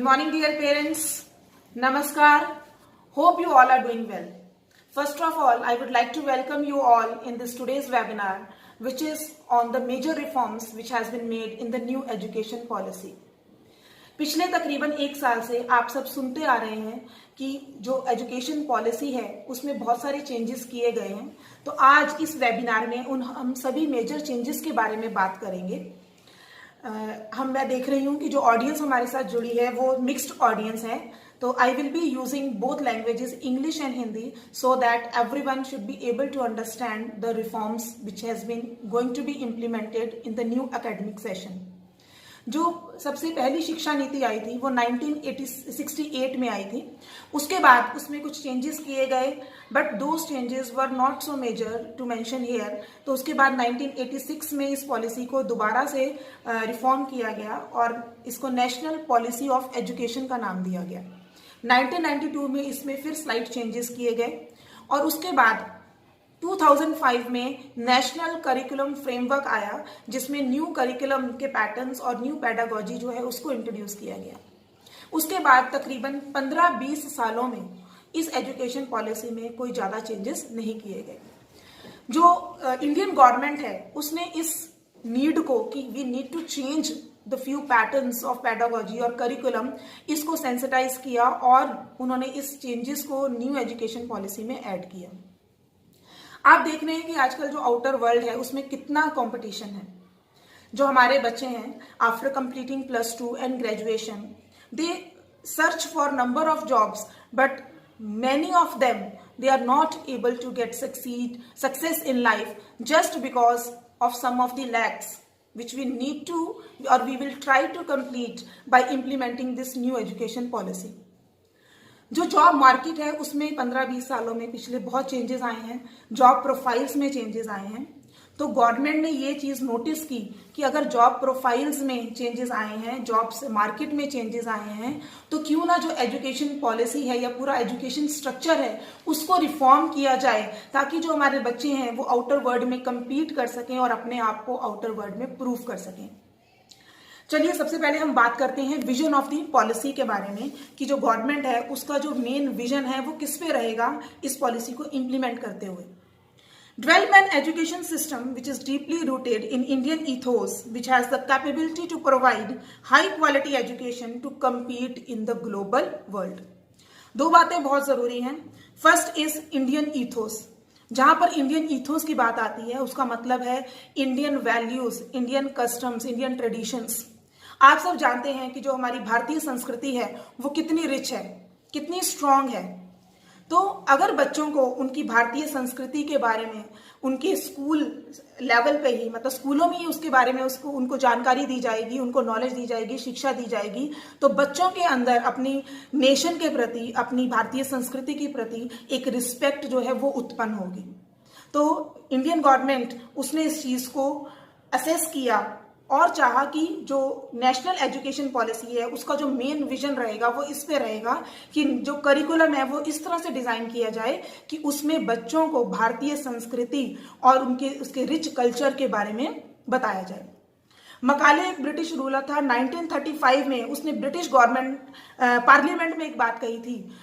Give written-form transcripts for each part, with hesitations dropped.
Good morning, dear parents. Namaskar. Hope you all are doing well. First of all, I would like to welcome you all in this today's webinar, which is on the major reforms which has been made in the new education policy. पिछले तकरीबन एक साल से आप सब सुनते आ रहे हैं कि जो एजुकेशन पॉलिसी है उसमें बहुत सारे चेंजेस किए गए हैं। तो आज इस वेबिनार में हम सभी मेजर चेंजेस के बारे में बात करेंगे। मैं देख रही हूँ कि जो ऑडियंस हमारे साथ जुड़ी है वो मिक्स्ड ऑडियंस है, तो I will be using both languages English and Hindi so that everyone should be able to understand the reforms which has been going to be implemented in the new academic session. जो सबसे पहली शिक्षा नीति आई थी वो 1968 में आई थी। उसके बाद उसमें कुछ चेंजेस किए गए, but those changes were not so major to mention here. तो उसके बाद 1986 में इस पॉलिसी को दोबारा से रिफॉर्म किया गया और इसको नेशनल पॉलिसी ऑफ एजुकेशन का नाम दिया गया। 1992 में इसमें फिर स्लाइट चेंजेस किए गए और उसके बाद 2005 में नेशनल करिकुलम फ्रेमवर्क आया, जिसमें न्यू करिकुलम के पैटर्न्स और न्यू पेडागोजी जो है उसको इंट्रोड्यूस किया गया। उसके बाद तकरीबन 15-20 सालों में इस एजुकेशन पॉलिसी में कोई ज़्यादा चेंजेस नहीं किए गए। जो इंडियन गवर्नमेंट है उसने इस नीड को कि we need to change the few patterns of pedagogy और करिकुलम, इसको सेंसिटाइज किया और उन्होंने इस चेंजेस को न्यू एजुकेशन पॉलिसी में ऐड किया। आप देख रहे हैं कि आजकल जो आउटर वर्ल्ड है उसमें कितना कंपटीशन है। जो हमारे बच्चे हैं after completing +2 and graduation, they search for number of jobs, but many of them they are not able to get success in life just because of some of the lacks which we need to or we will try to complete by implementing this new education policy. जो job market है उसमें 15-20 सालों में पिछले बहुत changes आए हैं, job profiles में चेंजेस आए हैं। तो गवर्नमेंट ने ये चीज़ नोटिस की कि अगर जॉब प्रोफाइल्स में चेंजेस आए हैं, जॉब्स मार्केट में चेंजेस आए हैं, तो क्यों ना जो एजुकेशन पॉलिसी है या पूरा एजुकेशन स्ट्रक्चर है उसको रिफॉर्म किया जाए, ताकि जो हमारे बच्चे हैं वो आउटर वर्ल्ड में कम्पीट कर सकें और अपने आप को आउटर वर्ल्ड में प्रूव कर सकें। चलिए सबसे पहले हम बात करते हैं विजन ऑफ दी पॉलिसी के बारे में कि जो गवर्नमेंट है उसका जो मेन विजन है वो किस पे रहेगा इस पॉलिसी को इम्प्लीमेंट करते हुए। Develop an education system which is deeply rooted in Indian ethos, which has the capability to provide high quality education to compete in the global world. दो बातें बहुत जरूरी हैं। First is Indian ethos. जहां पर Indian ethos की बात आती है उसका मतलब है Indian values, Indian customs, Indian traditions. आप सब जानते हैं कि जो हमारी भारतीय संस्कृति है वो कितनी रिच है, कितनी स्ट्रांग है। तो अगर बच्चों को उनकी भारतीय संस्कृति के बारे में उनके स्कूल लेवल पे ही, मतलब स्कूलों में ही उसके बारे में उनको जानकारी दी जाएगी, उनको नॉलेज दी जाएगी, शिक्षा दी जाएगी, तो बच्चों के अंदर अपनी नेशन के प्रति, अपनी भारतीय संस्कृति के प्रति एक रिस्पेक्ट जो है वो उत्पन्न होगी। तो इंडियन गवर्नमेंट उसने इस चीज को असेस किया और चाहा कि जो नेशनल एजुकेशन पॉलिसी है उसका जो मेन विजन रहेगा वो इस पे रहेगा कि जो करिकुलम है वो इस तरह से डिजाइन किया जाए कि उसमें बच्चों को भारतीय संस्कृति और उसके रिच कल्चर के बारे में बताया जाए। मकाले एक ब्रिटिश रूलर था, 1935 में उसने ब्रिटिश गवर्नमेंट पार्लियामेंट में एक बात कही थी।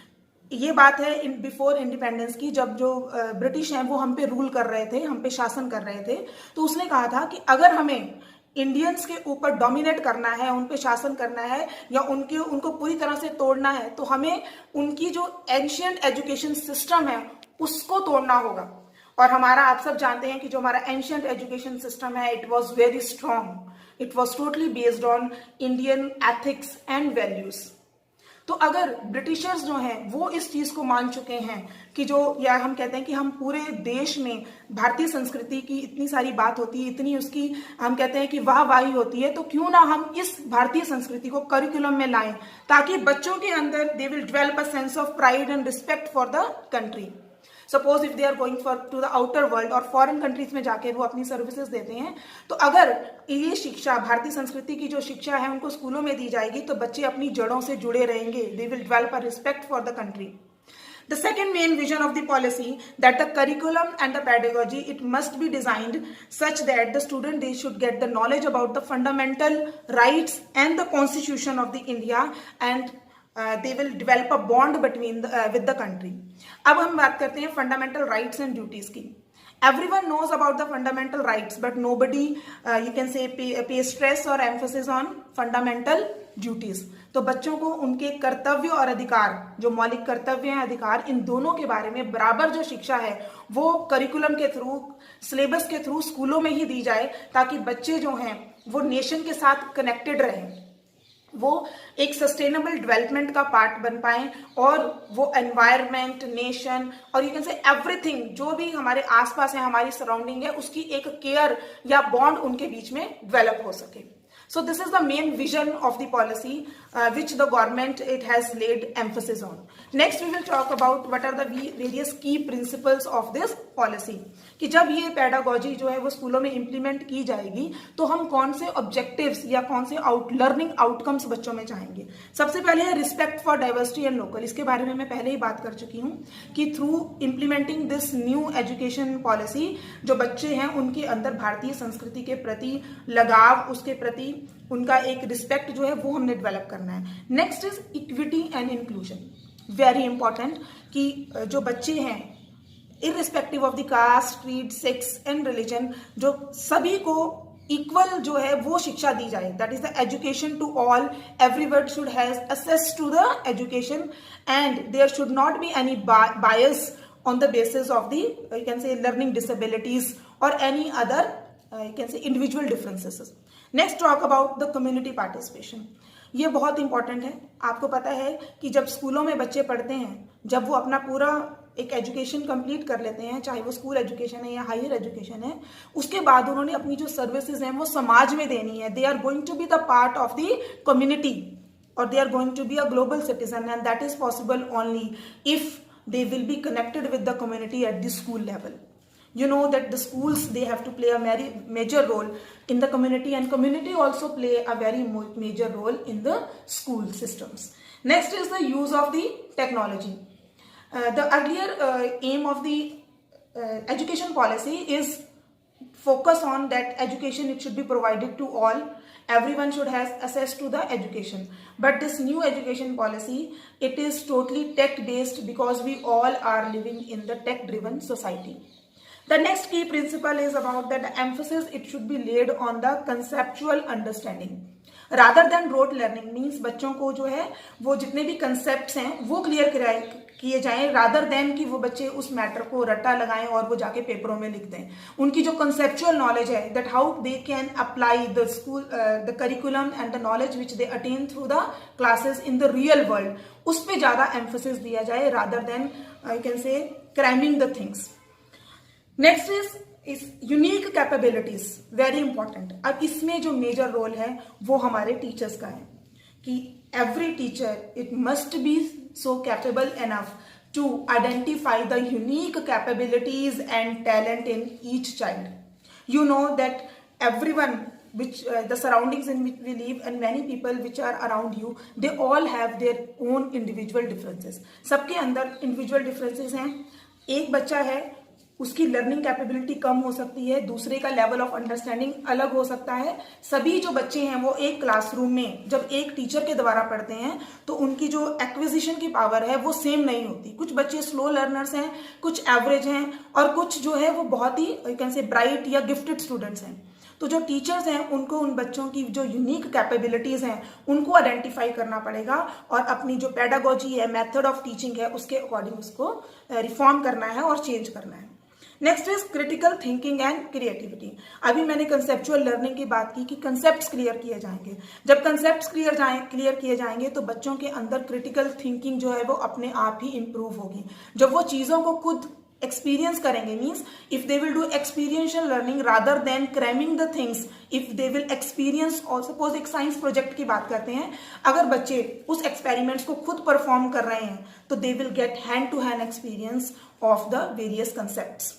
ये बात है बिफोर इंडिपेंडेंस की, जब जो ब्रिटिश हैं वो हम पे रूल कर रहे थे, हम पे शासन कर रहे थे। तो उसने कहा था कि अगर हमें इंडियंस के ऊपर डोमिनेट करना है, उन पे शासन करना है या उनको पूरी तरह से तोड़ना है, तो हमें उनकी जो एंशियंट एजुकेशन सिस्टम है उसको तोड़ना होगा। और हमारा आप सब जानते हैं कि जो हमारा एंशियंट एजुकेशन सिस्टम है it was very strong, it was totally based on Indian ethics and values. तो अगर ब्रिटिशर्स जो हैं वो इस चीज को मान चुके हैं कि जो, या हम कहते हैं कि हम पूरे देश में भारतीय संस्कृति की इतनी सारी बात होती है, इतनी उसकी हम कहते हैं कि वाहवाही होती है, तो क्यों ना हम इस भारतीय संस्कृति को करिकुलम में लाएं ताकि बच्चों के अंदर they will develop a sense of pride and respect for the country. Suppose if they are going to the outer world और फॉरेन कंट्रीज में जाके वो अपनी सर्विसेज देते हैं, तो अगर ये शिक्षा, भारतीय संस्कृति की जो शिक्षा है उनको स्कूलों में दी जाएगी तो बच्चे अपनी जड़ों से जुड़े रहेंगे, दे will develop a respect for the country. The second main vision of the policy, that the curriculum and the pedagogy, it must be designed such that the student, they should get the knowledge about the fundamental rights and the constitution of the India, and they will develop a bond between with the country. अब हम बात करते हैं fundamental rights and duties की. Everyone knows about the fundamental rights, but nobody, you can say, pay stress or emphasis on fundamental duties. तो बच्चों को उनके कर्तव्य और अधिकार, जो मौलिक कर्तव्य हैं, अधिकार, इन दोनों के बारे में बराबर जो शिक्षा है वो करिकुलम के थ्रू, सिलेबस के थ्रू स्कूलों में ही दी जाए, ताकि बच्चे जो हैं वो नेशन के साथ कनेक्टेड रहें, वो एक सस्टेनेबल डेवलपमेंट का पार्ट बन पाए, और वो एनवायरनमेंट, नेशन और यू कैन से एवरीथिंग, जो भी हमारे आसपास है, हमारी सराउंडिंग है, उसकी एक केयर या बॉन्ड उनके बीच में डेवलप हो सके. So this is the main vision of the policy which the government, it has laid emphasis on. Next we will talk about what are the various key principles of this policy. कि जब ये pedagogy जो है वो स्कूलों में implement की जाएगी तो हम कौन से objectives या कौन से learning outcomes बच्चों में चाहेंगे. सबसे पहले है respect for diversity and local. इसके बारे में मैं पहले ही बात कर चुकी हूँ कि through implementing this new education policy, जो बच्चे हैं उनके अंदर भारतीय संस्कृति के प्रति लगाव, उसके प्रति उनका एक रिस्पेक्ट जो है वो हमने डेवलप करना है. Next is equity and inclusion. Very important कि जो बच्चे हैं, irrespective of the caste, creed, sex and religion, जो सभी को इक्वल जो है वो शिक्षा दी जाए. That is the education to all. Everyone should have access to the education and there should not be any bias on the basis of the, you can say, learning disabilities or any other, you can say, individual differences. Next talk about the community participation. ये बहुत important है. आपको पता है कि जब स्कूलों में बच्चे पढ़ते हैं, जब वो अपना पूरा एक एजुकेशन कंप्लीट कर लेते हैं, चाहे वो स्कूल एजुकेशन है या हायर एजुकेशन है, उसके बाद उन्होंने अपनी जो सर्विसेज हैं वो समाज में देनी है. They are going to be the part of the community, और they are going to be a global citizen, and that is possible only if they will be connected with the community at the school level. You know that the schools, they have to play a very major role in the community, and community also play a very major role in the school systems. Next is the use of the technology. The earlier aim of the education policy is focus on that education, it should be provided to all. Everyone should have access to the education. But this new education policy, it is totally tech based, because we all are living in the tech driven society. The next key principle is about that the emphasis, it should be laid on the conceptual understanding rather than rote learning. Means बच्चों को जो है वो जितने भी concepts हैं वो clear किए जाएं, rather than कि वो बच्चे उस मैटर को रट्टा लगाएं और वो जाके पेपरों में लिख दें. उनकी जो conceptual knowledge है, that how they can apply the school, the curriculum and the knowledge which they attain through the classes in the real world, उस पे ज़्यादा emphasis दिया जाए rather than, you can say, cramming the things. Next is unique capabilities. Very important. अब इसमें जो major role है वो हमारे टीचर्स का है कि every teacher, it must be so capable enough to identify the unique capabilities and talent in each child. You know that everyone, which the surroundings in which we live and many people which are around you, they all have their own individual differences. सबके अंदर individual differences हैं. एक बच्चा है, उसकी learning capability कम हो सकती है, दूसरे का लेवल ऑफ अंडरस्टैंडिंग अलग हो सकता है. सभी जो बच्चे हैं वो एक क्लासरूम में जब एक टीचर के द्वारा पढ़ते हैं तो उनकी जो एक्विजिशन की पावर है वो सेम नहीं होती. कुछ बच्चे स्लो लर्नर्स हैं, कुछ एवरेज हैं, और कुछ जो है वो बहुत ही, यू कैन से, ब्राइट या गिफ्टेड स्टूडेंट्स हैं. तो जो टीचर्स हैं उनको उन बच्चों की जो यूनिक कैपेबिलिटीज हैं उनको आइडेंटिफाई करना पड़ेगा, और अपनी जो पेडागोजी है, मेथड ऑफ टीचिंग है, उसके अकॉर्डिंग उसको रिफॉर्म करना है और चेंज करना है. Next is critical thinking and creativity. अभी मैंने कंसेप्चुअल लर्निंग की बात की कि कंसेप्ट्स क्लियर किए जाएंगे. जब कंसेप्ट्स क्लियर किए जाएंगे तो बच्चों के अंदर क्रिटिकल थिंकिंग जो है वो अपने आप ही इंप्रूव होगी. जब वो चीज़ों को खुद एक्सपीरियंस करेंगे, means if they will do experiential learning rather than cramming the things, if they will experience, और सपोज एक साइंस प्रोजेक्ट की बात करते हैं, अगर बच्चे उस एक्सपेरिमेंट्स को खुद परफॉर्म कर रहे हैं तो they will get hand to hand experience of the various concepts.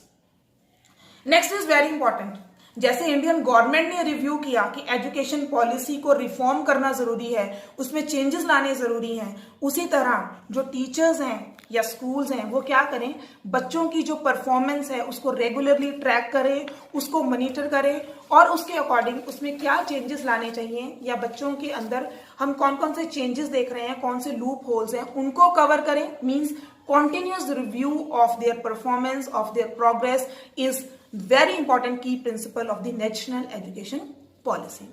Next is very important, जैसे इंडियन गवर्नमेंट ने रिव्यू किया कि एजुकेशन पॉलिसी को रिफॉर्म करना जरूरी है, उसमें चेंजेस लाने जरूरी हैं, उसी तरह जो टीचर्स हैं या स्कूल्स हैं वो क्या करें, बच्चों की जो परफॉर्मेंस है उसको रेगुलरली ट्रैक करें, उसको मॉनिटर करें और उसके अकॉर्डिंग उसमें क्या चेंजेस लाने चाहिए या बच्चों के अंदर हम कौन कौन से चेंजेस देख रहे हैं, कौन से लूप होल्स हैं, उनको कवर करें। Means continuous review of their performance, of their progress is very important key principle of the national education policy.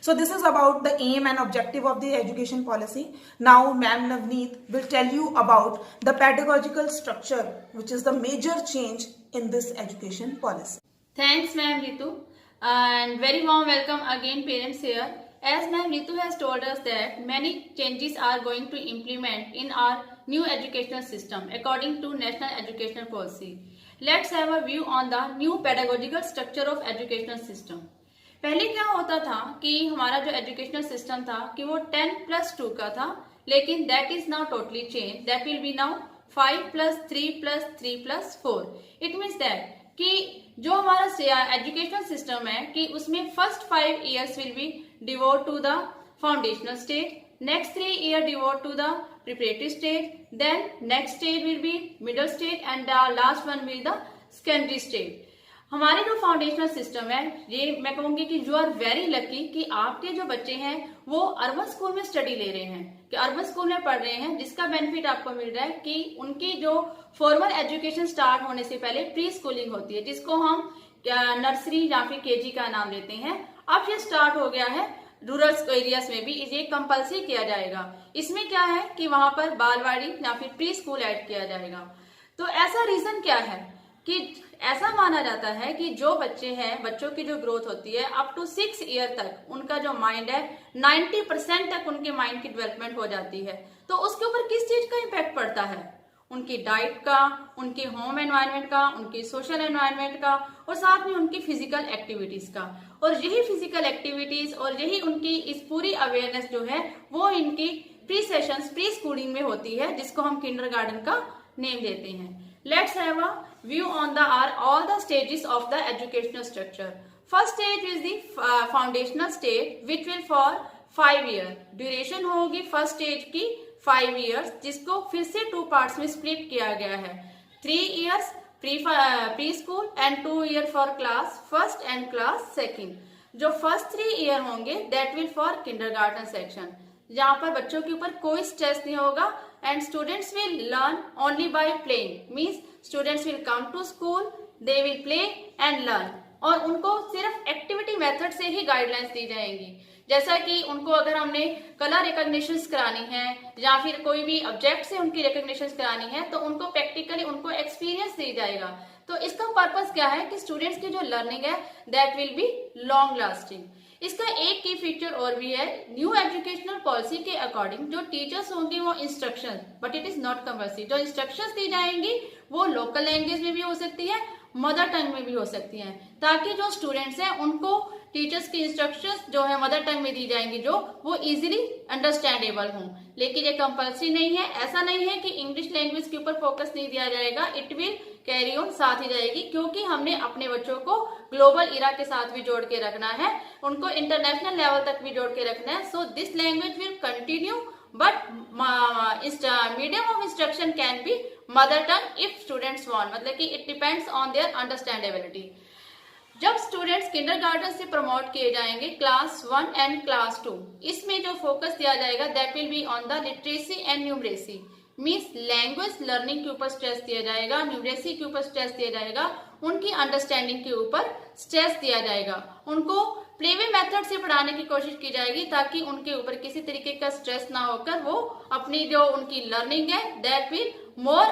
So this is about the aim and objective of the education policy. Now Ma'am Navneet will tell you about the pedagogical structure, which is the major change in this education policy. Thanks Ma'am Ritu, and very warm welcome again parents here. As Ma'am Ritu has told us that many changes are going to implement in our new educational system according to National Educational Policy. Let's have a view on the new pedagogical structure of educational system. पहले क्या होता था कि हमारा जो educational system था कि वो 10+2 का था, लेकिन that is now totally change. That will be now 5+3+3+4. It means that कि जो हमारा एजुकेशनल सिस्टम है कि उसमें first 5 years will be devote to the foundational stage, next 3 years devote to the preparatory stage, then next stage will be middle stage and the last one will be the secondary stage. हमारे जो foundational system है, ये मैं कहूंगी कि you are very lucky कि आपके जो बच्चे हैं वो अर्बन स्कूल में स्टडी ले रहे हैं, कि अर्बन स्कूल में पढ़ रहे हैं, जिसका बेनिफिट आपको मिल रहा है कि उनकी जो फॉर्मल एजुकेशन स्टार्ट होने से पहले प्री स्कूलिंग होती है, जिसको हम नर्सरी या फिर केजी का नाम लेते हैं. अब ये स्टार्ट हो गया है रूरल एरियाज में भी, ये कंपल्सरी किया जाएगा. इसमें क्या है कि वहां पर बालवाड़ी या फिर प्री स्कूल ऐड किया जाएगा. तो ऐसा रीजन क्या है कि ऐसा माना जाता है कि जो बच्चे हैं, बच्चों की जो ग्रोथ होती है अप टू 6 years तक, उनका जो माइंड है 90% तक उनके माइंड की डेवलपमेंट हो जाती है. तो उसके ऊपर किस चीज का इम्पैक्ट पड़ता है? उनकी डाइट का, उनके होम एनवायरनमेंट का, उनकी सोशल एनवायरनमेंट का और साथ में उनकी फिजिकल एक्टिविटीज का. और यही फिजिकल एक्टिविटीज और यही उनकी इस पूरी अवेयरनेस जो है वो इनकी प्री सेशंस प्री स्कूलिंग में होती है, जिसको हम किंडरगार्टन का नेम देते हैं. Let's have a view on the all the stages of the educational structure. First stage is the foundational stage which will for 5 years. Duration होगी फर्स्ट स्टेज की 5 years, जिसको फिर से 2 parts में स्प्लिट किया गया है. 3 years pre school and 2 years for class first and class second. जो फर्स्ट 3 years होंगे that will for kindergarten section, जहां पर बच्चों के ऊपर कोई स्ट्रेस नहीं होगा and students will learn only by playing. Means students will come to school, they will play and learn, और उनको सिर्फ एक्टिविटी मेथड से ही गाइडलाइंस दी जाएंगी. जैसा कि उनको अगर हमने कलर रिकॉग्निशन करानी है या फिर कोई भी ऑब्जेक्ट से उनकी रिकॉग्निशन करानी है तो उनको प्रैक्टिकली उनको एक्सपीरियंस दी जाएगा. तो इसका पर्पस क्या है कि स्टूडेंट्स की जो लर्निंग है that will B long lasting. इसका एक की फीचर और भी है, न्यू एजुकेशनल पॉलिसी के अकॉर्डिंग जो टीचर्स होंगे वो instruction, but it is not compulsory, जो इंस्ट्रक्शंस दी जाएंगी वो लोकल लैंग्वेज में भी हो सकती है, मदर टंग में भी हो सकती हैं, ताकि जो स्टूडेंट्स हैं उनको टीचर्स की इंस्ट्रक्शंस जो है मदर टंग में दी जाएंगी जो वो इजीली अंडरस्टैंडेबल हों. लेकिन ये कंपल्सरी नहीं है. ऐसा नहीं है कि इंग्लिश लैंग्वेज के ऊपर फोकस नहीं दिया जाएगा, इट विल कैरी ऑन साथ ही जाएगी, क्योंकि हमने अपने बच्चों को ग्लोबल इरा के साथ भी जोड़ के रखना है, उनको इंटरनेशनल लेवल तक भी जोड़ के रखना है. So this language will continue but medium of instruction can be mother tongue if students want, मतलब कि it depends on their understandability. जब स्टूडेंट्स किंडरगार्टन से प्रमोट किए जाएंगे क्लास 1 एंड क्लास 2, इसमें जो फोकस दिया जाएगा that will be on the literacy and numeracy. Means language learning के ऊपर स्ट्रेस दिया जाएगा, न्यूमरेसी के ऊपर स्ट्रेस दिया जाएगा, उनकी अंडरस्टैंडिंग के ऊपर स्ट्रेस दिया जाएगा. उनको प्लेवे मेथड से पढ़ाने की कोशिश की जाएगी ताकि उनके ऊपर किसी तरीके का स्ट्रेस ना होकर वो अपनी जो उनकी लर्निंग है दैट विल मोर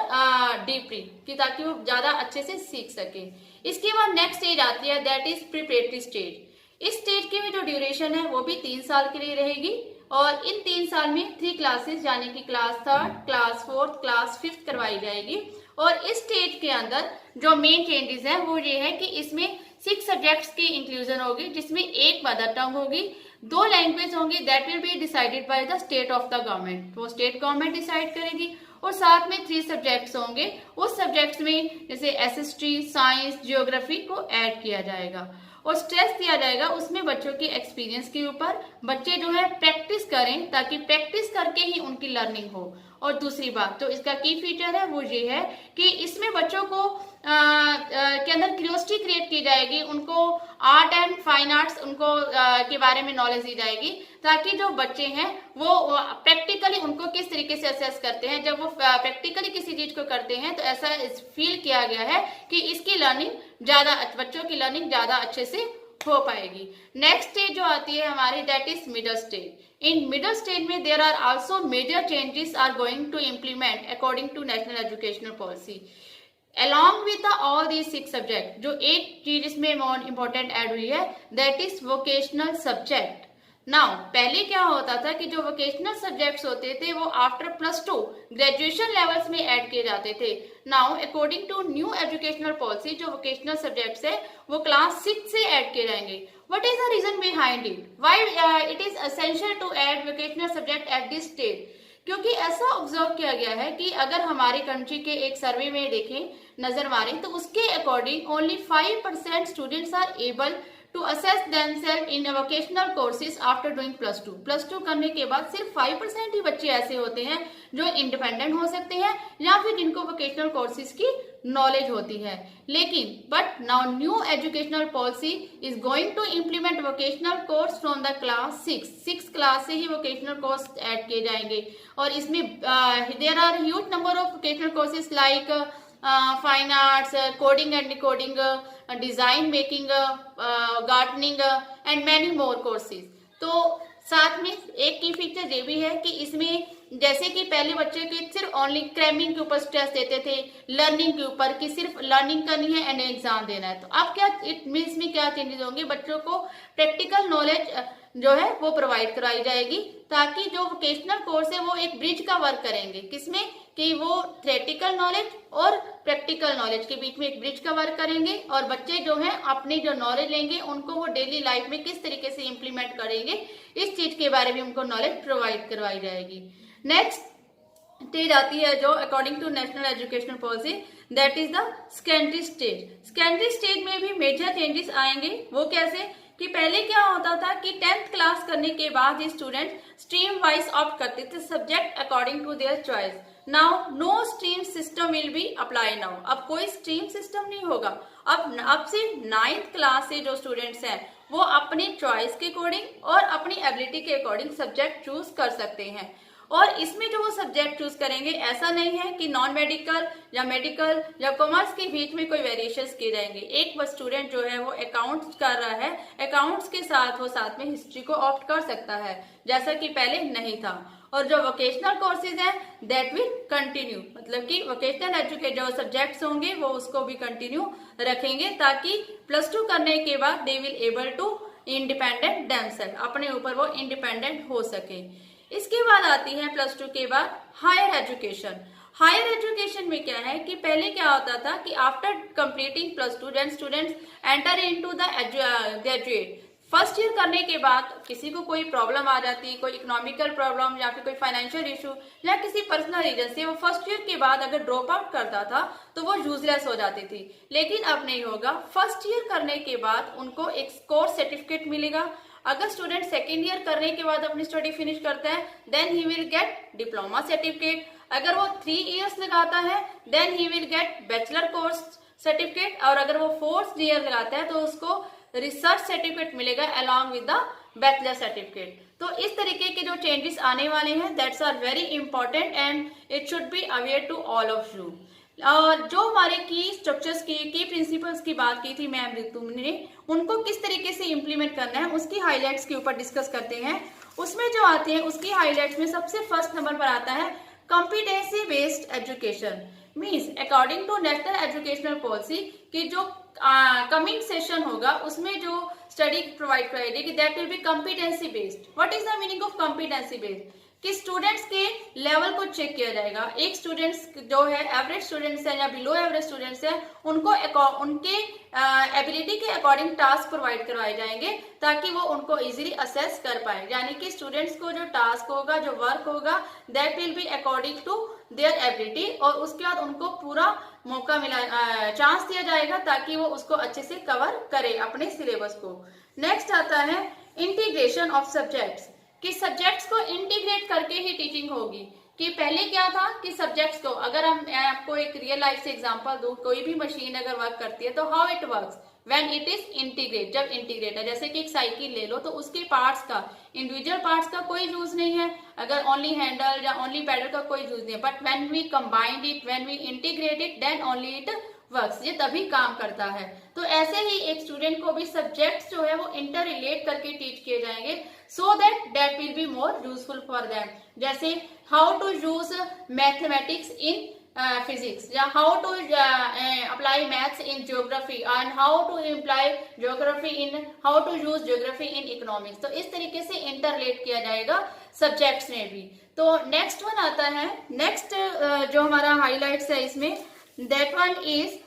डीपली, कि ताकि वो ज्यादा अच्छे से सीख सके. इसके बाद नेक्स्ट स्टेज आती है दैट इज प्रिपरेटरी स्टेज. इस स्टेज की भी जो ड्यूरेशन है वो भी 3 साल के लिए रहेगी और इन 3 साल में 3 क्लासेस यानी कि class 3rd, class 4th, class 5th करवाई जाएगी. और इस स्टेज के अंदर जो मेन चेंजेस है वो ये है कि इसमें 6 सब्जेक्ट्स की इंक्लूजन होगी, जिसमें एक मदर टंग होगी, 2 लैंग्वेज होंगी that will be decided by the state of the government, वो स्टेट गवर्नमेंट डिसाइड करेगी. और साथ में 3 सब्जेक्ट्स होंगे, उस सब्जेक्ट्स में जैसे एसएसटी, साइंस, जियोग्राफी को ऐड किया जाएगा. और स्ट्रेस दिया जाएगा उसमें बच्चों के एक्सपीरियंस के ऊपर। बच्चे जो है प्रैक्टिस करें ताकि प्रैक्टिस करके ही उनकी लर्निंग हो। और दूसरी बात जो इसका की फीचर है वो ये है कि इसमें बच्चों को के अंदर क्यूरियोसिटी क्रिएट की जाएगी, उनको आर्ट एंड फाइन आर्ट्स उनको के बारे में नॉलेज दी जाएगी, ताकि जो बच्चे हैं वो प्रैक्टिकली उनको किस तरीके से असेस करते हैं। जब वो प्रैक्टिकली किसी चीज को करते हैं तो ऐसा फील किया गया है कि इसकी लर्निंग ज्यादा, बच्चों की लर्निंग ज्यादा अच्छे से हो पाएगी। नेक्स्ट स्टेज जो आती है हमारी, that is middle stage. In middle stage में there are also major changes are going to implement according to national educational policy along with all these 6 subject. जो एक चीज इसमें मोर इम्पोर्टेंट ऐड हुई है, that is vocational subject. Now पहले क्या होता था कि जो वोकेशनल सब्जेक्ट्स होते थे वो आफ्टर +2 ग्रेजुएशन लेवल्स में ऐड किए जाते थे। Now according to new educational policy जो वोकेशनल सब्जेक्ट्स है वो क्लास 6 से ऐड किए जाएंगे। What is the reason behind it? Why it is essential to add vocational subject at this stage? क्योंकि ऐसा ऑब्जर्व किया गया है कि अगर हमारे कंट्री के एक सर्वे में देखें, नजर मारें, तो उसके according only 5% students are able to assess themselves in vocational courses after doing +2। +2 करने के बाद सिर्फ 5% ही बच्चे ऐसे होते हैं जो इंडिपेंडेंट हो सकते हैं या फिर जिनको वोकेशनल कोर्सेज की नॉलेज होती है। लेकिन but now new educational policy is going to implement vocational course from the class 6 class से ही वोकेशनल कोर्स ऐड किए जाएंगे। और इसमें there are huge number of vocational courses like fine arts, coding and decoding, design making, gardening and many more courses. तो साथ में एक की फीचर ये भी है कि इसमें जैसे कि पहले बच्चे के सिर्फ ओनली क्रैमिंग के ऊपर स्ट्रेस देते थे, लर्निंग के ऊपर कि सिर्फ लर्निंग करनी है एंड एग्जाम देना है, तो अब क्या इसमें क्या चेंजेस होंगे, बच्चों को प्रैक्टिकल नॉलेज जो है वो प्रोवाइड कराई जाएगी, ताकि जो वोकेशनल कोर्स है वो एक ब्रिज का वर्क करेंगे। किसमें कि वो थ्योरेटिकल नॉलेज और प्रैक्टिकल नॉलेज के बीच में एक ब्रिज का वर्क करेंगे, और बच्चे जो हैं अपनी जो नॉलेज लेंगे उनको वो डेली लाइफ में किस तरीके से इम्प्लीमेंट करेंगे इस चीज के बारे में उनको नॉलेज प्रोवाइड करवाई जाएगी। नेक्स्ट स्टेज आती है जो according to national educational policy, that is the secondary stage. Secondary stage में भी मेजर चेंजेस आएंगे। वो कैसे कि पहले क्या होता था कि 10th क्लास करने के बाद ये स्टूडेंट स्ट्रीम वाइज ऑप्ट करते थे subject according to their choice. Now no stream system will be apply now. अब कोई स्ट्रीम सिस्टम नहीं होगा। अब से 9th क्लास से जो स्टूडेंट्स हैं वो अपनी चॉइस के अकॉर्डिंग और अपनी एबिलिटी के अकॉर्डिंग सब्जेक्ट चूज कर सकते हैं। और इसमें जो वो सब्जेक्ट चूज करेंगे ऐसा नहीं है कि नॉन मेडिकल या मेडिकल या कॉमर्स के बीच में कोई वेरिएशंस किए जाएंगे। एक बस स्टूडेंट जो है वो अकाउंट्स कर रहा है, अकाउंट्स के साथ वो साथ में हिस्ट्री को ऑप्ट कर सकता है, जैसा कि पहले नहीं था। और जो वोकेशनल कोर्सेज हैं दैट विल कंटिन्यू, मतलब कि वोकेशनल एजुकेशन जो सब्जेक्ट्स होंगे वो उसको भी कंटिन्यू रखेंगे, ताकि +2 करने के बाद they will able to independent themselves, अपने ऊपर वो इंडिपेंडेंट हो सके। इसके बाद आती है +2 के बाद हायर एजुकेशन। हायर एजुकेशन में क्या है कि पहले क्या होता था कि after completing +2 then students enter into the graduate. First year करने के बाद किसी को कोई प्रॉब्लम आ जाती, कोई इकोनॉमिकल प्रॉब्लम या फिर कोई फाइनेंशियल इशू या किसी पर्सनल रीजन से वो फर्स्ट ईयर के बाद अगर ड्रॉप आउट करता था तो वो यूजलेस हो जाती थी। लेकिन अब नहीं होगा। फर्स्ट ईयर करने के बाद उनको एक कोर्स सर्टिफिकेट मिलेगा। अगर स्टूडेंट सेकेंड ईयर करने के बाद अपनी स्टडी फिनिश करता है then he will get diploma certificate. अगर वो 3 इयर्स लगाता है then he will get bachelor course certificate. और अगर वो 4th ईयर लगाता है तो उसको रिसर्च सर्टिफिकेट मिलेगा along with the bachelor certificate. तो इस तरीके के जो चेंजेस आने वाले हैं that's are very important and it should be aware to all of you. और जो हमारे की स्ट्रक्चर्स की प्रिंसिपल्स की बात की थी मैम रितु ने, उनको किस तरीके से इम्प्लीमेंट करना है उसकी हाईलाइट्स के ऊपर डिस्कस करते हैं। उसमें जो आते हैं उसकी हाईलाइट्स में सबसे फर्स्ट नंबर पर आता है competency based education. Means according to national educational policy कि जो कमिंग सेशन होगा उसमें जो स्टडी प्रोवाइड कराई जाएगी that will B competency based. What is the meaning of competency based? कि स्टूडेंट्स के लेवल को चेक किया जाएगा। एक स्टूडेंट्स जो है एवरेज स्टूडेंट्स है या बिलो एवरेज स्टूडेंट्स है उनको उनके एबिलिटी के अकॉर्डिंग टास्क प्रोवाइड करवाए जाएंगे ताकि वो उनको इजीली असेस कर पाए। यानी कि स्टूडेंट्स को जो टास्क होगा, जो वर्क होगा that will be according to their ability, और उसके बाद उनको पूरा मौका मिला, चांस दिया जाएगा ताकि वो उसको अच्छे से कवर करे अपने सिलेबस को। नेक्स्ट आता है इंटीग्रेशन ऑफ सब्जेक्ट्स, कि सब्जेक्ट्स को इंटीग्रेट करके ही टीचिंग होगी। कि पहले क्या था कि सब्जेक्ट्स को, अगर मैं आपको एक रियल लाइफ से एग्जांपल दूं, कोई भी मशीन अगर वर्क करती है तो how it works when it is integrate, जब इंटीग्रेट है, जैसे कि एक साइकिल ले लो तो उसके पार्ट्स का, इंडिविजुअल पार्ट्स का कोई यूज नहीं है, अगर ओनली हैंडल या ओनली पैडल का कोई यूज नहीं है, but when we combined it, when we integrate it, then only it works, ये तभी काम करता है। तो ऐसे ही एक स्टूडेंट को भी सब्जेक्ट्स जो है वो इंटर रिलेट करके टीच किए जाएंगे, so that will be more useful for them. जैसे how to use mathematics in physics, या how to apply maths in geography, and how to apply geography in, how to use geography in economics. तो इस तरीके से inter relate किया जाएगा subjects में भी। तो नेक्स्ट वन आता है, नेक्स्ट जो हमारा हाईलाइट्स है इसमें, that one is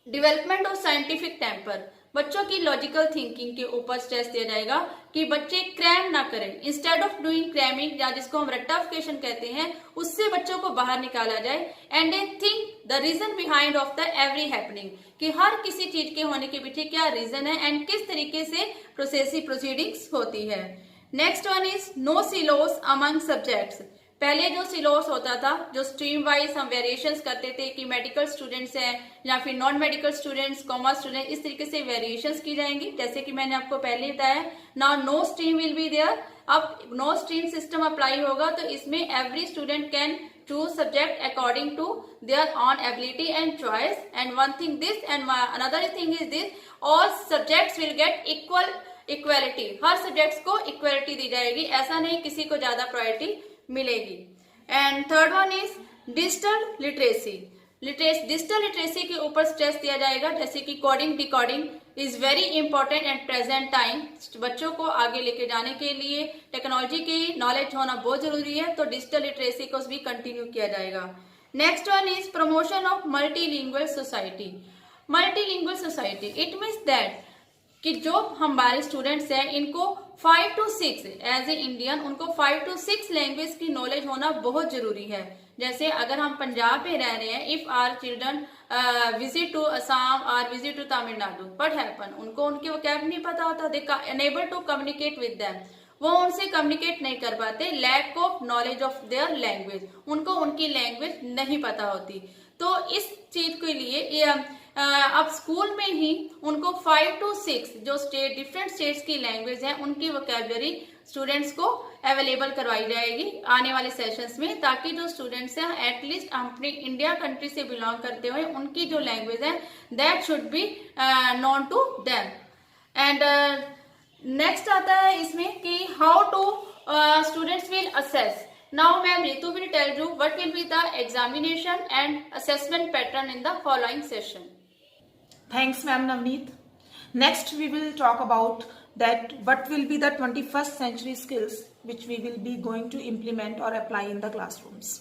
development of scientific temper. बच्चों की लॉजिकल थिंकिंग के ऊपर स्ट्रेस दिया जाएगा कि बच्चे क्रैम ना करें, इंस्टेड ऑफ डूइंग क्रैमिंग, या जिसको हम रट्टाफिकेशन कहते हैं, उससे बच्चों को बाहर निकाला जाए। And they think the reason behind of the every happening, कि हर किसी चीज के होने के पीछे क्या रीजन है एंड किस तरीके से प्रोसीडिंग्स होती है। Next one is no silos among subjects. पहले जो सिलोस होता था, जो स्ट्रीम वाइज हम वेरिएशंस करते थे कि मेडिकल स्टूडेंट्स हैं या फिर non medical students, commerce student, इस तरीके से वेरिएशंस की जाएंगी, जैसे कि मैंने आपको पहले बताया। Now no stream will be there, अब नो स्ट्रीम सिस्टम अप्लाई होगा, तो इसमें every student can choose subject according to their own ability and choice. And one thing this, and another thing is this, all subjects will get equality, her subjects को equality दी जाएगी, ऐसा नहीं किसी को ज्यादा प्रायोरिटी मिलेगी। And third one is digital literacy. Digital literacy के ऊपर स्ट्रेस दिया जाएगा, जैसे कि coding decoding is very important at present time. बच्चों को आगे लेके जाने के लिए टेक्नोलॉजी की नॉलेज होना बहुत जरूरी है, तो डिजिटल लिटरेसी को भी कंटिन्यू किया जाएगा। Next one is promotion of multilingual society. Multilingual society it means that कि जो हमारे स्टूडेंट्स हैं इनको 5 to 6 एज ए इंडियन, उनको 5 to 6 लैंग्वेज की नॉलेज होना बहुत जरूरी है। जैसे अगर हम पंजाब में रह रहे हैं, if our children visit to Assam और visit to Tamil Nadu, what happen, उनको उनके वोकैब नहीं पता होता, they enable to communicate with them, वो उनसे कम्युनिकेट नहीं कर पाते, lack of knowledge of their language, उनको उनकी लैंग्वेज नहीं पता होती। तो इस चीज के लिए अब स्कूल में ही उनको 5 to 6 जो डिफरेंट स्टेट्स की लैंग्वेज है, उनकी वोकैबुलरी स्टूडेंट्स को अवेलेबल करवाई जाएगी आने वाले सेशंस में, ताकि जो स्टूडेंट्स हैं एटलीस्ट अपनी इंडिया कंट्री से बिलोंग करते हुए उनकी जो लैंग्वेज है that should be known to them. And next आता है इसमें कि how to students will assess. Now ma'am Ritu will tell you what will be the examination and assessment pattern in the following session. Thanks ma'am Navneet. Next we will talk about that what will be the 21st century skills which we will be going to implement or apply in the classrooms.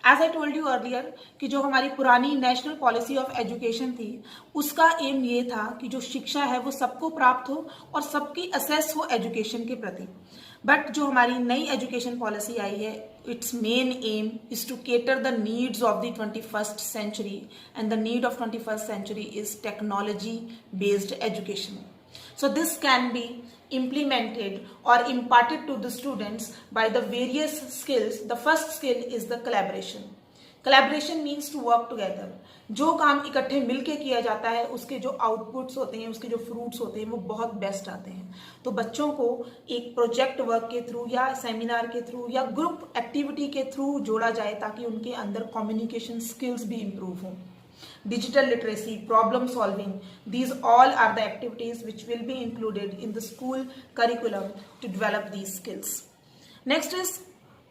As I told you earlier कि जो हमारी पुरानी national policy of education थी उसका M ये था कि जो शिक्षा है वो सबको प्राप्त हो और सबकी असेस हो एजुकेशन के प्रति। बट जो हमारी नई एजुकेशन पॉलिसी आई है, its main aim is to cater the needs of the 21st century, and the need of 21st century is technology based education. So this can be implemented or imparted to the students by the various skills. The first skill is the collaboration. Collaboration means to work together. जो काम इकट्ठे मिलके किया जाता है उसके जो outputs होते हैं, उसके जो फ्रूट्स होते हैं वो बहुत बेस्ट आते हैं। तो बच्चों को एक प्रोजेक्ट वर्क के थ्रू या सेमिनार के थ्रू या ग्रुप एक्टिविटी के थ्रू जोड़ा जाए ताकि उनके अंदर कम्युनिकेशन स्किल्स भी इम्प्रूव हों। Digital literacy, problem solving, these all are the activities which will be included in the school curriculum to develop these skills. Next is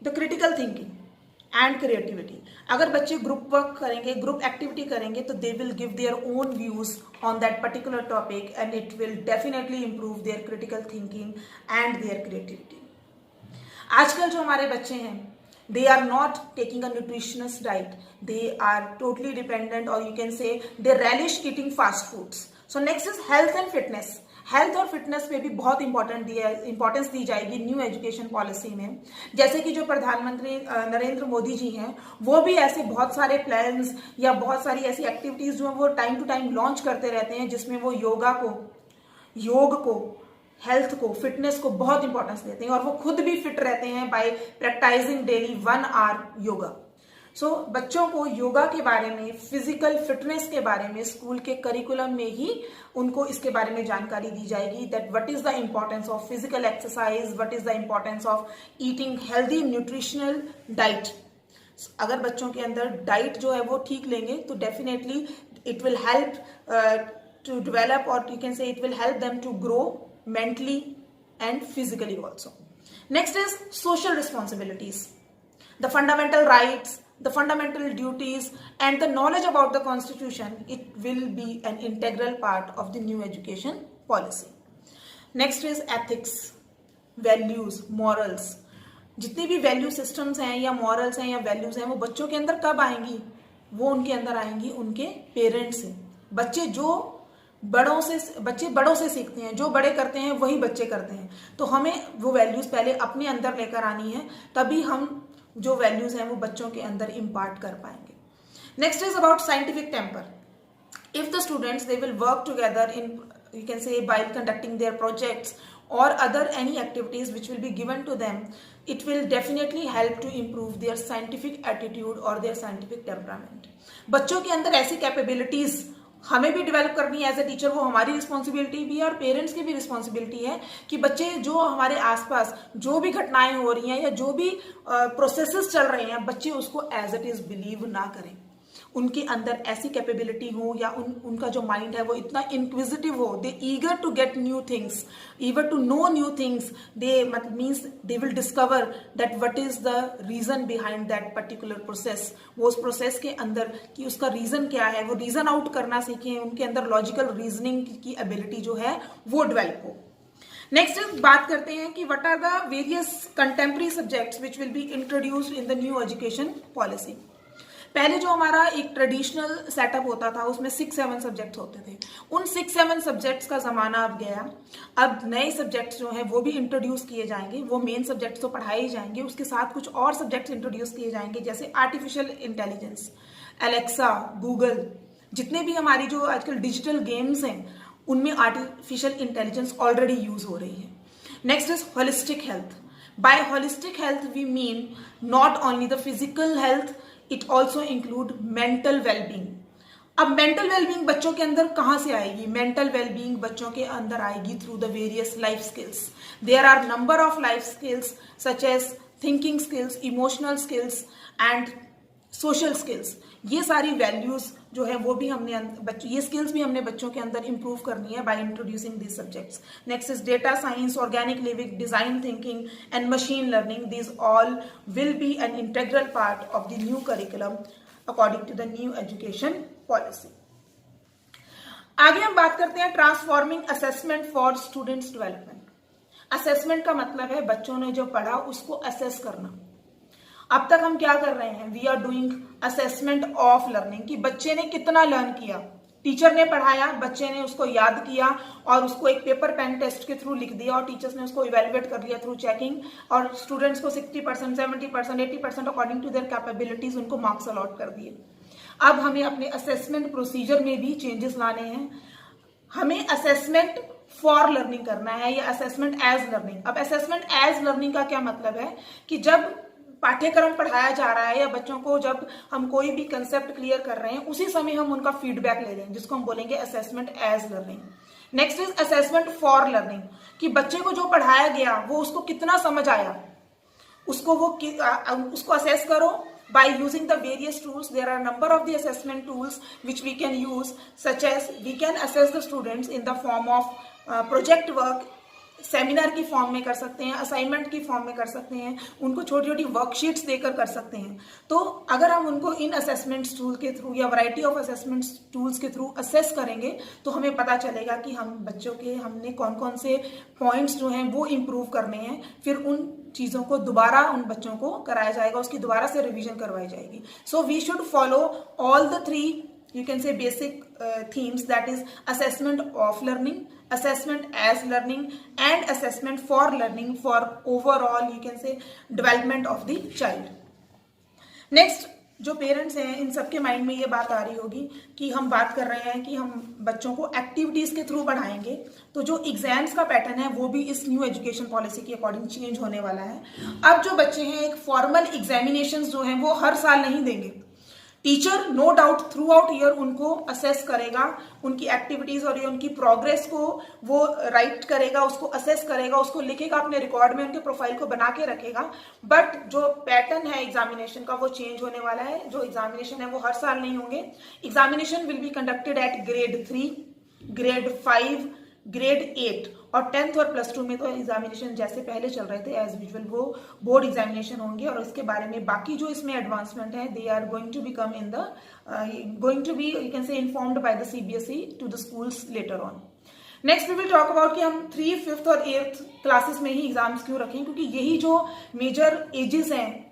the critical thinking and creativity. अगर बच्चे group work करेंगे, group activity करेंगे तो they will give their own views on that particular topic and it will definitely improve their critical thinking and their creativity. आजकल जो हमारे बच्चे हैं, they are not taking a nutritious diet. They are totally dependent, or you can say they relish eating fast foods. So next is health and fitness. Health और fitness पे भी बहुत importance दी जाएगी न्यू एजुकेशन पॉलिसी में। जैसे कि जो प्रधानमंत्री नरेंद्र मोदी जी हैं, वो भी ऐसे बहुत सारे प्लान्स या बहुत सारी ऐसी एक्टिविटीज जो वो टाइम टू टाइम लॉन्च करते रहते हैं, जिसमें वो योग को, हेल्थ को, फिटनेस को बहुत इंपॉर्टेंस देते हैं, और वो खुद भी फिट रहते हैं by practising daily 1 hour yoga. So बच्चों को योगा के बारे में, फिजिकल फिटनेस के बारे में स्कूल के करिकुलम में ही उनको इसके बारे में जानकारी दी जाएगी, that what is the importance of physical exercise, what is the importance of eating healthy nutritional diet. अगर बच्चों के अंदर डाइट जो है वो ठीक लेंगे तो definitely it will help to develop, और you can say it will help them to grow mentally and physically also. Next is social responsibilities. The fundamental rights, the fundamental duties, and the knowledge about the constitution, it will be an integral part of the new education policy. Next is ethics, values, morals. जितनी भी value systems हैं या morals हैं या values हैं, वो बच्चों के अंदर कब आएंगी? वो उनके अंदर आएंगी उनके पेरेंट्स से। बच्चे बड़ों से सीखते हैं, जो बड़े करते हैं वही बच्चे करते हैं। तो हमें वो वैल्यूज पहले अपने अंदर लेकर आनी है, तभी हम जो वैल्यूज हैं वो बच्चों के अंदर इम्पार्ट कर पाएंगे। Next is about scientific temper. If the students, they will work together in, you can say, by conducting their projects or other any activities which will be given to them, it will definitely help to improve their scientific attitude or their scientific temperament. बच्चों के अंदर ऐसी capabilities हमें भी develop करनी है as a teacher, वो हमारी रिस्पॉन्सिबिलिटी भी है और पेरेंट्स की भी रिस्पॉन्सिबिलिटी है कि बच्चे जो हमारे आसपास जो भी घटनाएं हो रही हैं या जो भी प्रोसेसेस चल रहे हैं, बच्चे उसको एज इट इज बिलीव ना करें। उनके अंदर ऐसी कैपेबिलिटी हो या उनका जो माइंड है वो इतना इंक्विजिटिव हो, they eager to get new things, eager to know new things, they means they will discover that what is the reason behind that particular process. वो उस प्रोसेस के अंदर कि उसका रीजन क्या है, वो रीजन आउट करना सीखें, उनके अंदर लॉजिकल रीजनिंग की एबिलिटी जो है वो डेवलप हो। नेक्स्ट इज बात करते हैं कि what are the various contemporary subjects which will be introduced in the new education policy. पहले जो हमारा एक ट्रेडिशनल सेटअप होता था उसमें 6-7 सब्जेक्ट्स होते थे, उन 6-7 सब्जेक्ट्स का जमाना अब गया। अब नए सब्जेक्ट्स जो हैं वो भी इंट्रोड्यूस किए जाएंगे, वो मेन सब्जेक्ट्स तो पढ़ाए ही जाएंगे, उसके साथ कुछ और सब्जेक्ट्स इंट्रोड्यूस किए जाएंगे, जैसे आर्टिफिशियल इंटेलिजेंस, एलेक्सा, गूगल, जितने भी हमारी जो आजकल डिजिटल गेम्स हैं उनमें आर्टिफिशियल इंटेलिजेंस ऑलरेडी यूज हो रही है। Next is holistic health. By holistic health we mean not only the physical health, it also include mental wellbeing. अब मेंटल वेलबींग बच्चों के अंदर कहाँ से आएगी? मेंटल वेलबींग बच्चों के अंदर आएगी through the various life skills. There are number of life skills such as thinking skills, emotional skills and social skills. ये सारी वैल्यूज जो है वो भी हमने ये स्किल्स भी हमने बच्चों के अंदर इंप्रूव करनी है by introducing this subjects. Next is data science, organic living, design thinking and machine learning. This all will be an integral part of the new curriculum according to the new education policy. आगे हम बात करते हैं transforming assessment for students development. असेसमेंट का मतलब है बच्चों ने जो पढ़ा उसको असेस करना। अब तक हम क्या कर रहे हैं? We are doing assessment of learning, कि बच्चे ने कितना लर्न किया। टीचर ने पढ़ाया, बच्चे ने उसको याद किया और उसको एक पेपर पेन टेस्ट के थ्रू लिख दिया और टीचर्स ने उसको इवेलुएट कर लिया थ्रू चेकिंग, और स्टूडेंट्स को 60%, 70%, 80% अकॉर्डिंग टू देयर कैपेबिलिटीज उनको मार्क्स अलॉट कर दिए। अब हमें अपने असेसमेंट प्रोसीजर में भी चेंजेस लाने हैं। हमें असेसमेंट फॉर लर्निंग करना है या असेसमेंट एज लर्निंग। अब असेसमेंट एज लर्निंग का क्या मतलब है कि जब पाठ्यक्रम पढ़ाया जा रहा है या बच्चों को जब हम कोई भी कंसेप्ट क्लियर कर रहे हैं उसी समय हम उनका फीडबैक ले लें, जिसको हम बोलेंगे assessment as learning. Next is assessment for learning, कि बच्चे को जो पढ़ाया गया वो उसको कितना समझ आया, उसको असेस करो by using the various tools. There are a number of the assessment tools which we can use, such as we can assess the students in the form of project work, seminar की form में कर सकते हैं, assignment की form में कर सकते हैं, उनको छोटी छोटी वर्कशीट्स देकर कर सकते हैं। तो अगर हम उनको इन असेसमेंट टूल के थ्रू या वैरायटी ऑफ असेसमेंट टूल्स के थ्रू असेस करेंगे तो हमें पता चलेगा कि हम बच्चों के हमने कौन कौन से पॉइंट्स जो हैं वो इम्प्रूव करने हैं। फिर उन चीज़ों को दोबारा उन बच्चों को कराया जाएगा, उसकी दोबारा से रिविजन करवाई जाएगी। So we should follow all the 3 you can say basic themes, that is assessment of learning, assessment as learning, and assessment for learning for overall, you can say, development of the child. Next, जो parents हैं इन सबके mind में ये बात आ रही होगी कि हम बात कर रहे हैं कि हम बच्चों को एक्टिविटीज के थ्रू बढ़ाएंगे, तो जो एग्जाम्स का पैटर्न है वो भी इस न्यू एजुकेशन पॉलिसी के अकॉर्डिंग चेंज होने वाला है। अब जो बच्चे हैं एक फॉर्मल एग्जामिनेशंस जो हैं वो हर साल नहीं देंगे। Teacher no doubt throughout year उनको असेस करेगा, उनकी एक्टिविटीज और उनकी प्रोग्रेस को वो राइट करेगा, उसको असेस करेगा, उसको लिखेगा अपने रिकॉर्ड में, उनके प्रोफाइल को बना के रखेगा। बट जो पैटर्न है एग्जामिनेशन का वो चेंज होने वाला है। जो एग्जामिनेशन है वो हर साल नहीं होंगे। Examination will be conducted at grade 3, grade 5, grade 8 और 10th और +2 में तो एग्जामिनेशन जैसे पहले चल रहे थे एज यूजुअल वो बोर्ड एग्जामिनेशन होंगे। और इसके बारे में बाकी जो इसमें एडवांसमेंट है they are going to become in the going to be you can say informed by the CBSE to the schools later on. Next we will talk about कि हम 3, 5th और 8th क्लासेस में ही exams क्यों रखें, क्योंकि यही जो major edges हैं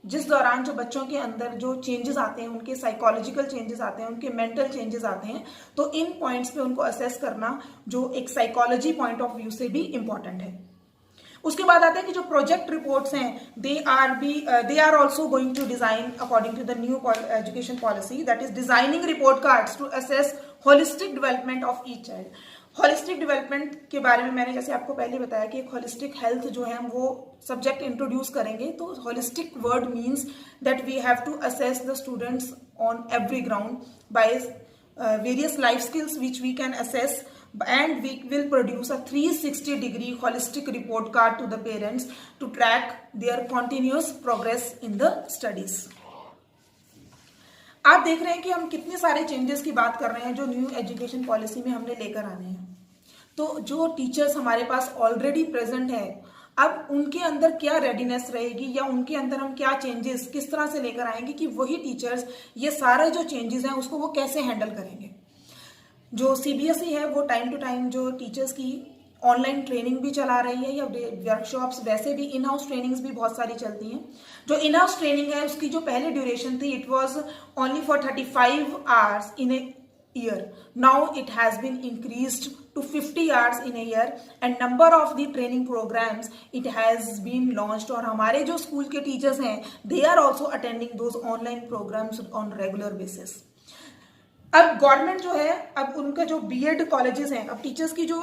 जिस दौरान जो बच्चों के अंदर जो चेंजेस आते हैं, उनके साइकोलॉजिकल चेंजेस आते हैं, उनके मेंटल चेंजेस आते हैं, तो इन पॉइंट्स पे उनको असेस करना जो एक साइकोलॉजी पॉइंट ऑफ व्यू से भी इंपॉर्टेंट है। उसके बाद आता है कि जो प्रोजेक्ट रिपोर्ट्स हैं they are also going to design according to the new education policy, that is designing report cards to assess holistic development of each child. Holistic development के बारे में मैंने जैसे आपको पहले बताया कि एक होलिस्टिक हेल्थ जो है हम वो सब्जेक्ट इंट्रोड्यूस करेंगे। तो holistic word means that we have to assess the students on every ground by various life skills which we can assess, and we will produce a 360-degree holistic report card to the parents to track their continuous progress in the studies. आप देख रहे हैं कि हम कितने सारे changes की बात कर रहे हैं जो न्यू एजुकेशन पॉलिसी में हमने लेकर आने हैं। तो जो टीचर्स हमारे पास ऑलरेडी प्रेजेंट है, अब उनके अंदर क्या रेडीनेस रहेगी या उनके अंदर हम क्या चेंजेस किस तरह से लेकर आएंगे कि वही टीचर्स ये सारे जो चेंजेस हैं उसको वो कैसे हैंडल करेंगे। जो CBSE है वो टाइम टू टाइम जो टीचर्स की ऑनलाइन ट्रेनिंग भी चला रही है या वर्कशॉप्स, वैसे भी इन हाउस ट्रेनिंग्स भी बहुत सारी चलती हैं। जो इन हाउस ट्रेनिंग है उसकी जो पहले ड्यूरेशन थी it was only for 35 hours in a year, now it has been increased to 50 hours in a year and number of the training programs it has been launched। और हमारे जो school के teachers हैं they are also attending those online programs on regular basis। अब government जो है अब उनका जो B.Ed कॉलेजेस हैं, अब टीचर्स की जो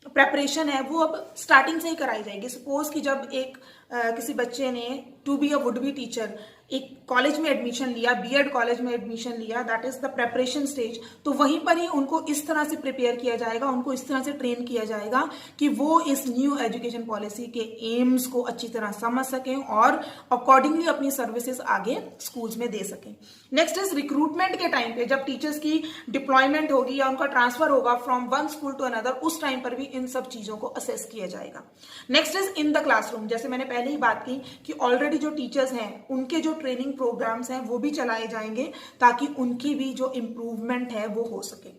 प्रेपरेशन है वो अब स्टार्टिंग से ही कराई जाएगी। सपोज कि जब एक किसी बच्चे ने to be a would be teacher एक कॉलेज में एडमिशन लिया, B.Ed कॉलेज में एडमिशन लिया, that is the preparation stage, तो वहीं पर ही उनको इस तरह से प्रिपेयर किया जाएगा, उनको इस तरह से ट्रेन किया जाएगा कि वो इस न्यू एजुकेशन पॉलिसी के एम्स को अच्छी तरह समझ सकें और अकॉर्डिंगली अपनी सर्विसेज आगे स्कूल्स में दे सकें। नेक्स्ट इज रिक्रूटमेंट के टाइम पे जब टीचर्स की डिप्लॉयमेंट होगी या उनका ट्रांसफर होगा from one school to another, उस टाइम पर भी इन सब चीजों को असेस किया जाएगा। Next is in the classroom, जैसे मैंने पहले ही बात की कि ऑलरेडी जो टीचर्स हैं उनके जो ट्रेनिंग प्रोग्राम्स हैं वो भी चलाए जाएंगे ताकि उनकी भी जो इम्प्रूवमेंट है वो हो सके।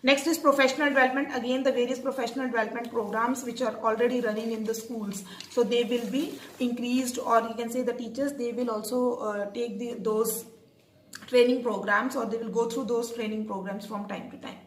Next is professional development. Again, the various professional development programs which are already running in the schools, so they will be increased, or you can say the teachers they will also take those training programs, or they will go through those training programs from time to time.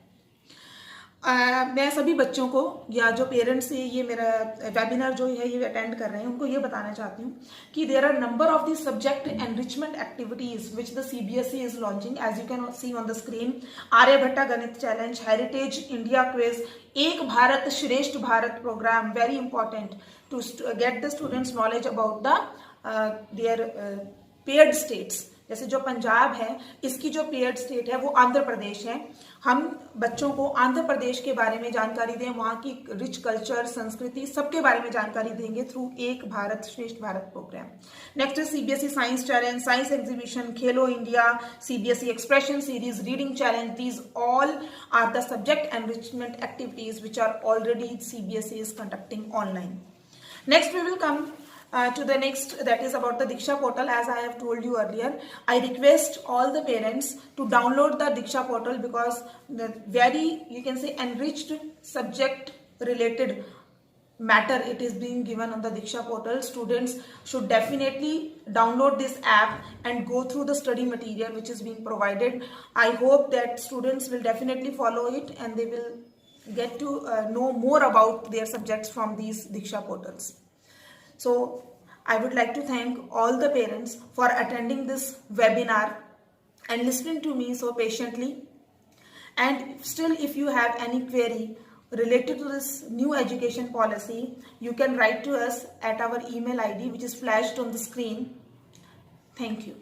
मैं सभी बच्चों को या जो parents ये मेरा webinar जो है ये अटेंड कर रहे हैं उनको ये बताना चाहती हूँ कि there are number of the subject enrichment activities which the CBSE is launching, as you can see on the screen. Aryabhatta Ganit challenge, heritage India quiz, Ek Bharat Shreshtha Bharat program, very important to get the students knowledge about the their paired states. जैसे जो पंजाब है इसकी जो paired state है वो आंध्र प्रदेश है। हम बच्चों को आंध्र प्रदेश के बारे में जानकारी दें, वहाँ की रिच कल्चर, संस्कृति, सबके बारे में जानकारी देंगे थ्रू एक Bharat Shreshtha Bharat program. Next is CBSE science challenge, science exhibition, Khelo India, CBSE expression series, reading challenge, these all are the subject enrichment activities which are already CBSE is conducting online. Next we will come to the next, that is about the Diksha portal. As I have told you earlier, I request all the parents to download the Diksha portal because the very, you can say, enriched subject related matter it is being given on the Diksha portal. Students should definitely download this app and go through the study material which is being provided. I hope that students will definitely follow it and they will get to know more about their subjects from these Diksha portals. So I would like to thank all the parents for attending this webinar and listening to me so patiently. And still, if you have any query related to this new education policy, you can write to us at our email ID which is flashed on the screen. Thank you.